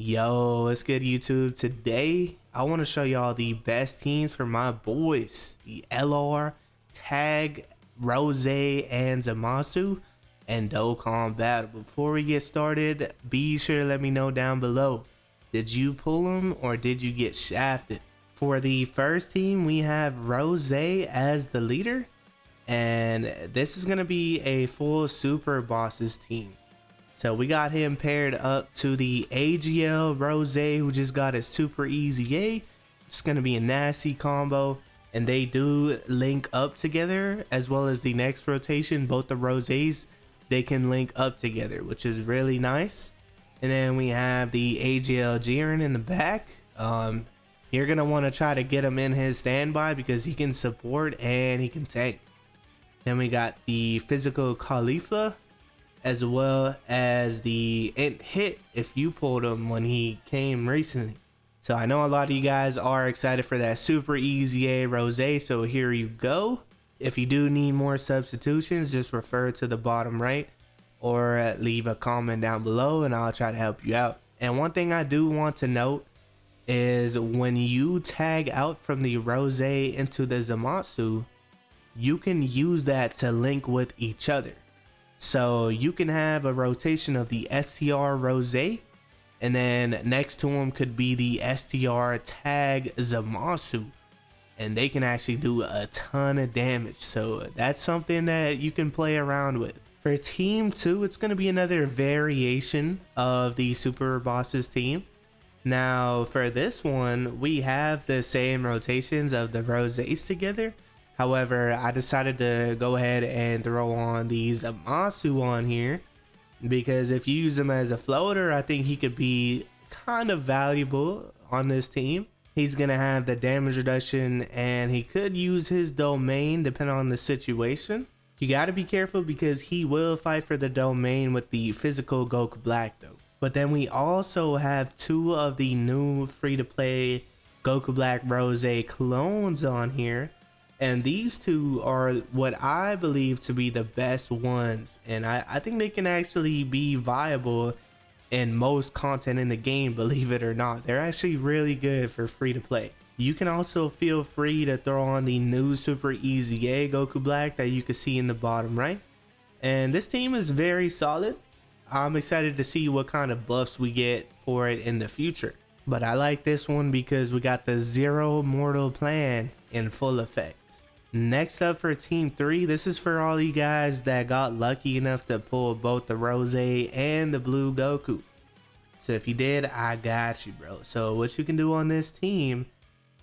Yo, what's good, YouTube? Today I want to show y'all the best teams for my boys, the LR, Tag, Rose, and Zamasu, and Dokkan Battle. Before we get started, be sure to let me know down below, did you pull them or did you get shafted? For the first team, we have Rose as the leader, and this is going to be a full Super Bosses team. So we got him paired up to the AGL Rose, who just got his super easy A. It's going to be a nasty combo, and they do link up together, as well as the next rotation. Both the Roses, they can link up together, which is really nice. And then we have the AGL Jiren in the back. You're going to want to try to get him in his standby because he can support and he can tank. Then we got the physical Khalifa, as well as the int hit if you pulled him when he came recently. So I know a lot of you guys are excited for that super easy A Rose, so here you go. If you do need more substitutions, just refer to the bottom right or leave a comment down below and I'll try to help you out. And one thing I do want to note is when you tag out from the Rose into the Zamasu, you can use that to link with each other. So you can have a rotation of the STR Rose, and then next to him could be the STR Tag Zamasu, and they can actually do a ton of damage. So that's something that you can play around with. For team 2, it's going to be another variation of the Super Bosses team. Now for this one, we have the same rotations of the Roses together. However, I decided to go ahead and throw on the Zamasu on here because if you use him as a floater, I think he could be kind of valuable on this team. He's going to have the damage reduction and he could use his domain depending on the situation. You got to be careful because he will fight for the domain with the physical Goku Black though. But then we also have 2 of the new free-to-play Goku Black Rose clones on here. And these 2 are what I believe to be the best ones. And I think they can actually be viable in most content in the game, believe it or not. They're actually really good for free to play. You can also feel free to throw on the new super easy A Goku Black that you can see in the bottom right. And this team is very solid. I'm excited to see what kind of buffs we get for it in the future. But I like this one because we got the Zero Mortal Plan in full effect. Next up for team 3, this is for all you guys that got lucky enough to pull both the Rose and the blue Goku. So if you did, I got you, bro. So what you can do on this team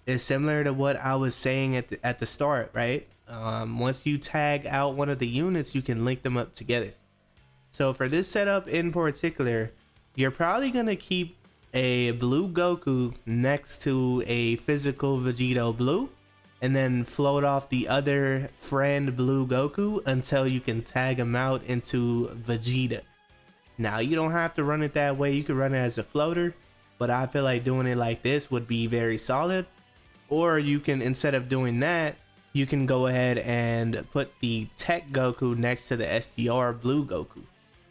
is similar to what I was saying at the start, right? Once you tag out one of the units, you can link them up together. So for this setup in particular, you're probably going to keep a blue Goku next to a physical Vegeta blue, and then float off the other friend blue Goku until you can tag him out into Vegeta. Now you don't have to run it that way, you can run it as a floater, but I feel like doing it like this would be very solid. Or you can, instead of doing that, you can go ahead and put the Tech Goku next to the STR blue Goku.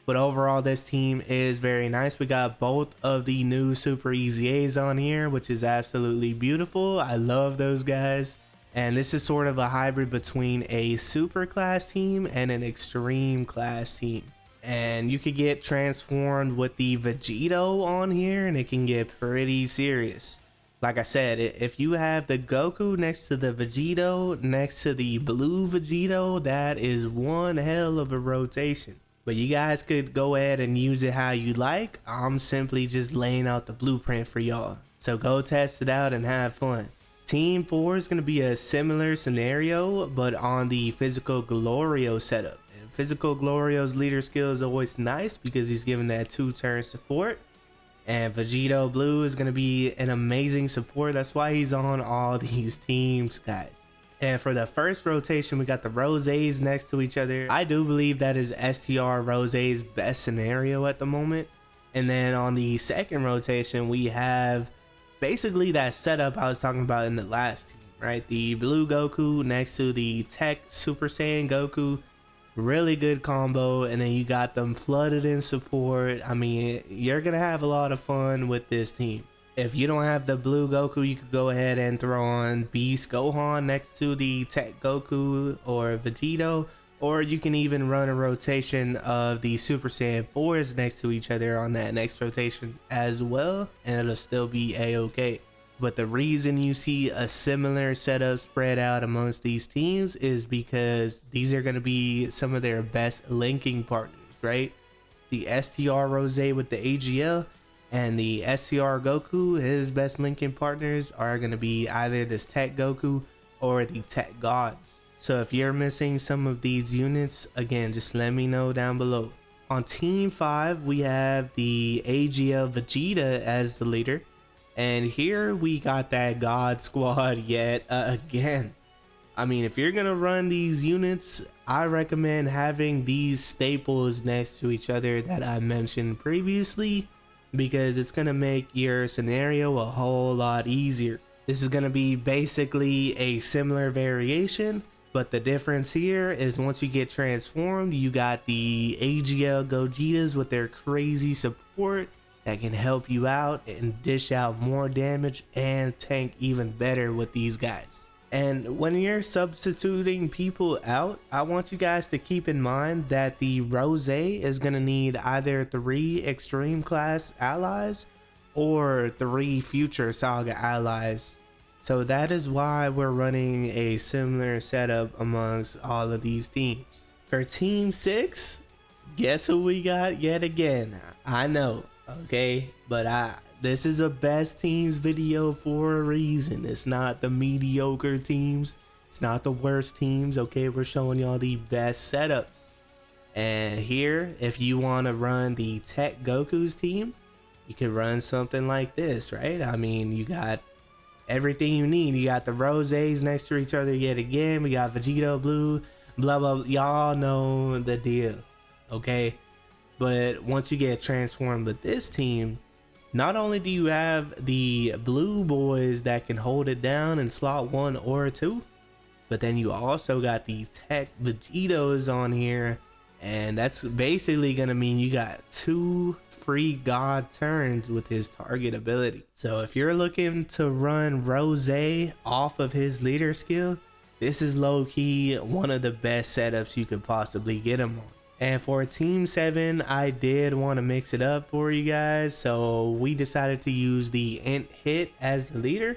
But overall, this team is very nice. We got both of the new super easy A's on here, which is absolutely beautiful. I love those guys. And this is sort of a hybrid between a super class team and an extreme class team. And you could get transformed with the Vegeta on here and it can get pretty serious. Like I said, if you have the Goku next to the Vegeta, next to the blue Vegeta, that is one hell of a rotation. But you guys could go ahead and use it how you like. I'm simply just laying out the blueprint for y'all. So go test it out and have fun. Team 4 is going to be a similar scenario, but on the physical Glorio setup. And physical Glorio's leader skill is always nice because he's given that 2-turn support. And Vegeta Blue is going to be an amazing support. That's why he's on all these teams, guys. And for the first rotation, we got the Roses next to each other. I do believe that is STR Rose's best scenario at the moment. And then on the second rotation, we have basically that setup I was talking about in the last team, right? The blue Goku next to the Tech Super Saiyan Goku, Really good combo, and then you got them flooded in support. I mean, you're gonna have a lot of fun with this team. If you don't have the blue Goku, you could go ahead and throw on Beast Gohan next to the Tech Goku or Vegeta, or you can even run a rotation of the Super Saiyan 4s next to each other on that next rotation as well, and it'll still be a-okay. But the reason you see a similar setup spread out amongst these teams is because these are going to be some of their best linking partners, right? The STR Rose with the AGL and the SCR Goku, his best linking partners are going to be either this Tech Goku or the Tech Gods. So if you're missing some of these units, again, just let me know down below. On Team 5, we have the AGL Vegeta as the leader. And here we got that God Squad yet again. I mean, if you're going to run these units, I recommend having these staples next to each other that I mentioned previously, because it's going to make your scenario a whole lot easier. This is going to be basically a similar variation, but the difference here is once you get transformed, you got the AGL Gogetas with their crazy support that can help you out and dish out more damage and tank even better with these guys. And when you're substituting people out, I want you guys to keep in mind that the Rose is going to need either 3 extreme class allies or 3 future saga allies. So that is why we're running a similar setup amongst all of these teams. For Team 6, guess who we got yet again? I know, okay, but this is a best teams video for a reason. It's not the mediocre teams, it's not the worst teams, okay? We're showing y'all the best setups. And here, if you want to run the Tech Goku's team, you can run something like this, right? I mean, you got everything you need. You got the Roses next to each other yet again. We got Vegeta Blue, blah blah, y'all know the deal, okay? But once you get transformed with this team, not only do you have the blue boys that can hold it down in slot 1 or 2, but then you also got the Tech Vegetos on here, and that's basically gonna mean you got 2 free God turns with his target ability. So if you're looking to run Rose off of his leader skill, this is low-key one of the best setups you could possibly get him on. And for Team 7, I did want to mix it up for you guys, so we decided to use the Int Hit as the leader.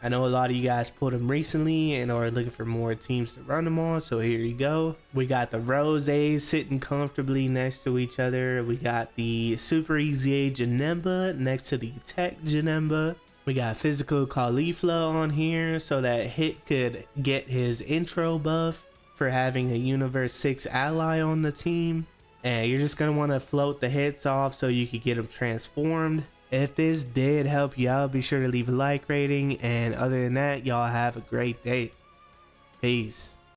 I know a lot of you guys put him recently and are looking for more teams to run them on, so here you go. We got the Roses sitting comfortably next to each other. We got the Super Easy Janemba next to the Tech Janemba. We got Physical Caulifla on here so that Hit could get his intro buff for having a Universe 6 ally on the team. And you're just going to want to float the hits off so you can get them transformed. If this did help you out, be sure to leave a like rating, and other than that, y'all have a great day. Peace.